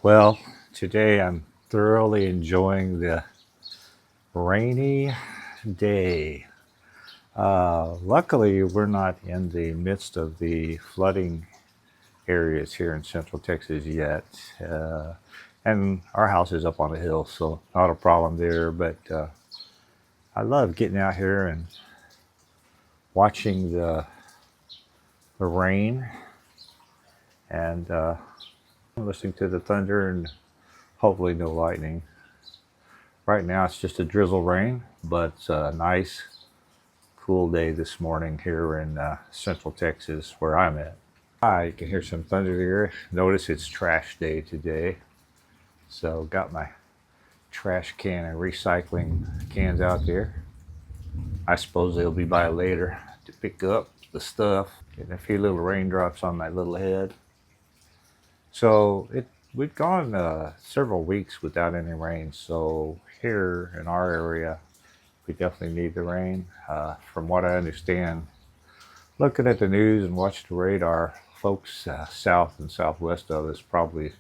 Well, today I'm thoroughly enjoying the rainy day. Luckily, we're not in the midst of the flooding areas here in Central Texas yet. And our house is up on a hill, so not a problem there. But I love getting out here and watching the rain and listening to the thunder and hopefully no lightning. Right now it's just a drizzle rain, but it's a nice, cool day this morning here in Central Texas where I'm at. You can hear some thunder here. Notice it's trash day today. So got my trash can and recycling cans out there. I suppose they'll be by later to pick up the stuff. Getting a few little raindrops on my little head. So we've gone several weeks without any rain. So here in our area, we definitely need the rain. From what I understand, looking at the news and watching the radar, folks south and southwest of us probably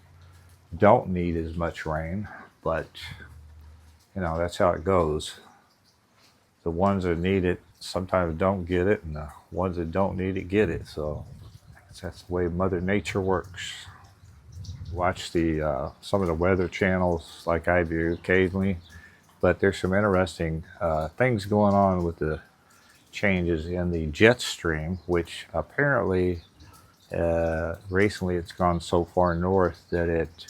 don't need as much rain, but that's how it goes. The ones that need it sometimes don't get it, and the ones that don't need it get it. So that's the way Mother Nature works. Watch the some of the weather channels like I do occasionally, but there's some interesting things going on with the changes in the jet stream, which apparently recently it's gone so far north that it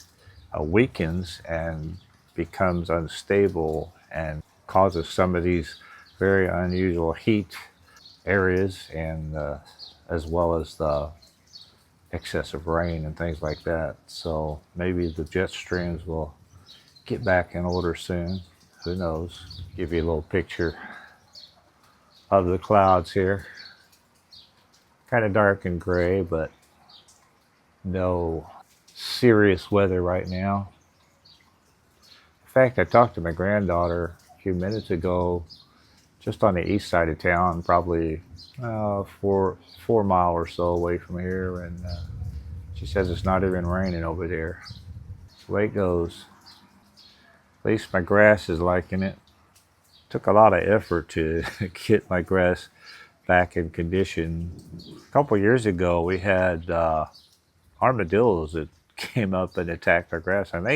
weakens and becomes unstable and causes some of these very unusual heat areas, and as well as the excessive rain and things like that. So maybe the jet streams will get back in order soon. Who knows? Give you a little picture of the clouds here. Kind of dark and gray, but no serious weather right now. In fact, I talked to my granddaughter a few minutes ago, just on the east side of town, probably 4 mile or so away from here, and she says it's not even raining over there. That's the way it goes. At least my grass is liking it. Took a lot of effort to get my grass back in condition. A couple years ago, we had armadillos that came up and attacked our grass, and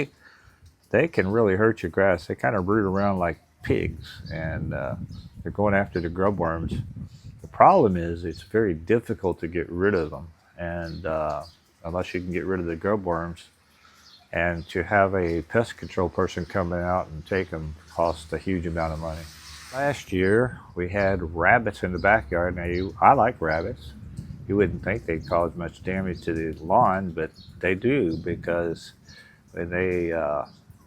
they can really hurt your grass. They kind of root around like pigs, and they're going after the grub worms. The problem is it's very difficult to get rid of them, and unless you can get rid of the grub worms, and to have a pest control person coming out and take them costs a huge amount of money. Last year we had rabbits in the backyard. Now I like rabbits. You wouldn't think they'd cause much damage to the lawn, but they do, because when they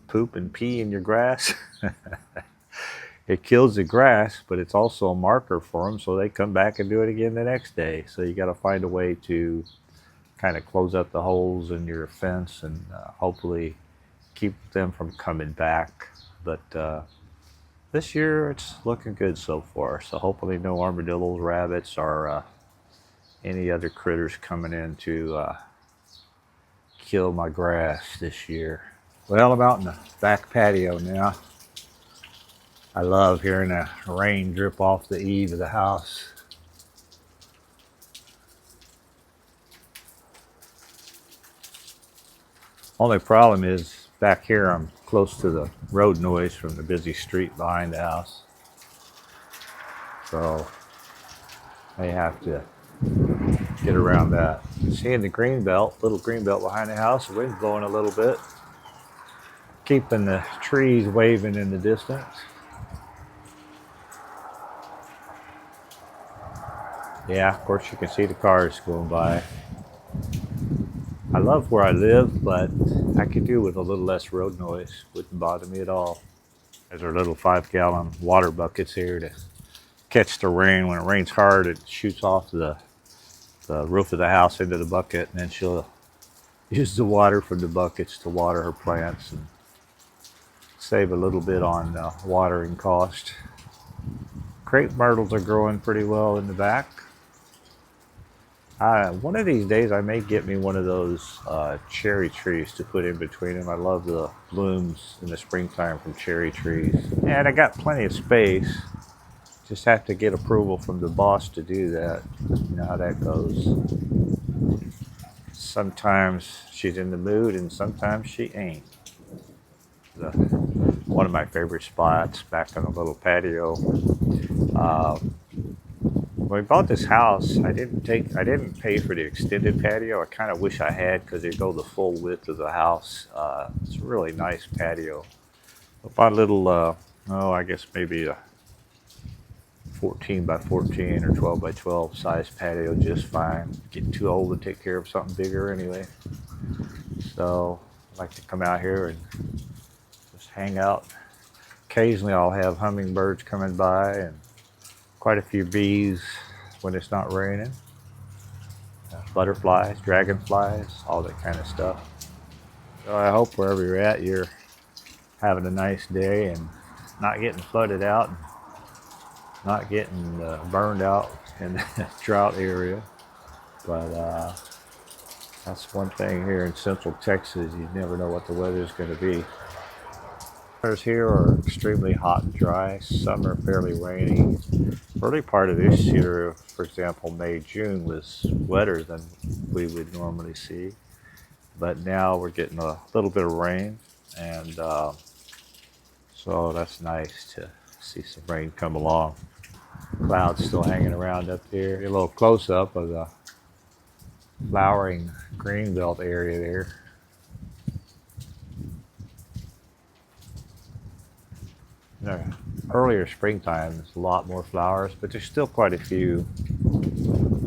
poop and pee in your grass, it kills the grass, but it's also a marker for them, so they come back and do it again the next day. So you got to find a way to kind of close up the holes in your fence and hopefully keep them from coming back. But this year it's looking good so far. So hopefully no armadillos, rabbits, or any other critters coming in to kill my grass this year. Well, I'm out in the back patio now. I love hearing the rain drip off the eave of the house. Only problem is back here I'm close to the road noise from the busy street behind the house. So I have to get around that. Seeing the green belt, little green belt behind the house, the wind's blowing a little bit, keeping the trees waving in the distance. Yeah, of course you can see the cars going by. I love where I live, but I could do with a little less road noise. Wouldn't bother me at all. There's our little 5-gallon water buckets here to catch the rain. When it rains hard, it shoots off the roof of the house into the bucket, and then she'll use the water from the buckets to water her plants and save a little bit on watering cost. Crepe myrtles are growing pretty well in the back. One of these days, I may get me one of those cherry trees to put in between them. I love the blooms in the springtime from cherry trees. And I got plenty of space. Just have to get approval from the boss to do that. You know how that goes. Sometimes she's in the mood and sometimes she ain't. One of my favorite spots back on a little patio. Uh, when we bought this house, I didn't pay for the extended patio. I kind of wish I had because it go the full width of the house. It's a really nice patio. I bought a little, I guess maybe a 14 by 14 or 12 by 12 size patio just fine. Getting too old to take care of something bigger anyway. So I like to come out here and just hang out. Occasionally I'll have hummingbirds coming by and quite a few bees when it's not raining. Butterflies, dragonflies, all that kind of stuff. So I hope wherever you're at, you're having a nice day and not getting flooded out, and not getting burned out in the drought area. But that's one thing here in Central Texas. You never know what the weather is going to be. Weathers here are extremely hot and dry. Some are fairly rainy. Early part of this year, for example, May, June, was wetter than we would normally see. But now we're getting a little bit of rain, and so that's nice to see some rain come along. Clouds still hanging around up there. A little close up of the flowering greenbelt area there. In the earlier springtime, there's a lot more flowers, but there's still quite a few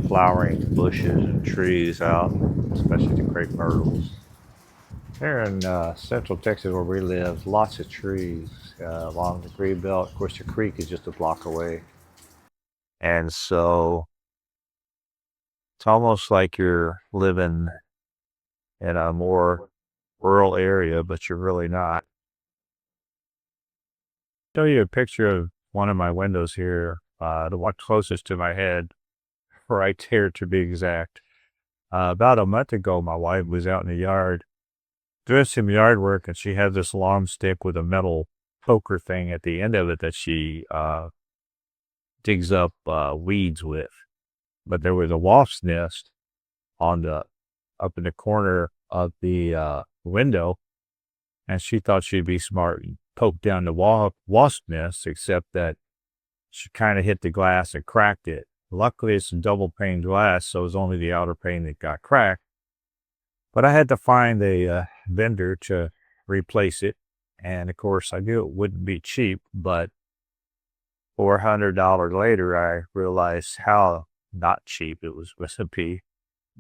flowering bushes and trees out, especially the crepe myrtles. Here in Central Texas, where we live, lots of trees along the greenbelt. Of course, the creek is just a block away. And so it's almost like you're living in a more rural area, but you're really not. Show you a picture of one of my windows here, the one closest to my head, right there to be exact. About a month ago, my wife was out in the yard doing some yard work, and she had this long stick with a metal poker thing at the end of it that she digs up weeds with. But there was a wasp's nest on the up in the corner of the window, and she thought she'd be smart and poke down the wasp nest, except that she kind of hit the glass and cracked it. Luckily, it's a double pane glass, so it was only the outer pane that got cracked. But I had to find a vendor to replace it. And of course, I knew it wouldn't be cheap, but $400 later, I realized how not cheap it was going to be.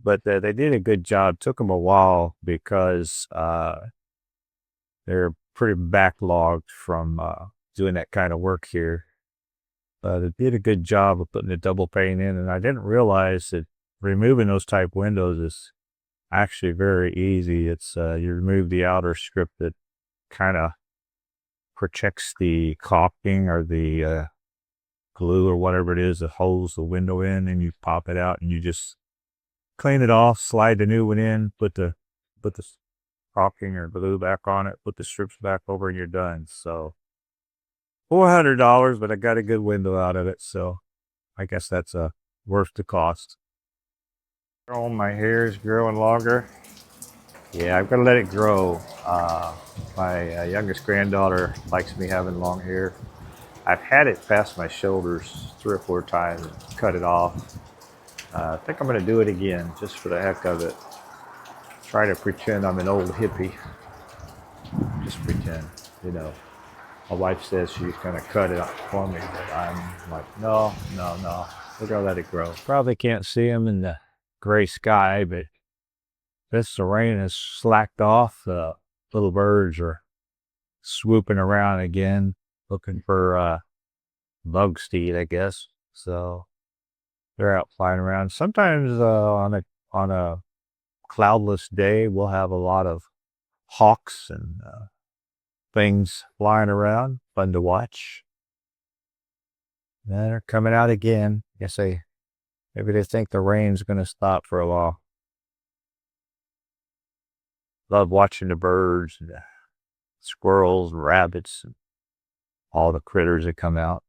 But they did a good job. Took them a while because they're pretty backlogged from doing that kind of work here. But it did a good job of putting the double pane in, and I didn't realize that removing those type windows is actually very easy. It's you remove the outer strip that kind of protects the caulking or the glue or whatever it is that holds the window in, and you pop it out and you just clean it off, slide the new one in, put the caulking or glue back on it, put the strips back over, and you're done. So $400, but I got a good window out of it, so I guess that's worth the cost. Oh, my hair is growing longer. Yeah, I've got to let it grow. My youngest granddaughter likes me having long hair. I've had it past my shoulders 3 or 4 times and cut it off. I think I'm going to do it again just for the heck of it. Try to pretend I'm an old hippie. Just pretend, you know. My wife says she's going to cut it up for me, but I'm like, no, no, no. We're going to let it grow. Probably can't see them in the gray sky, but since the rain has slacked off, the little birds are swooping around again, looking for bugs to eat, I guess. So they're out flying around. Sometimes on a cloudless day, we'll have a lot of hawks and things flying around. Fun to watch. They're coming out again. Guess they Maybe they think the rain's going to stop for a while. Love watching the birds and the squirrels and rabbits and all the critters that come out.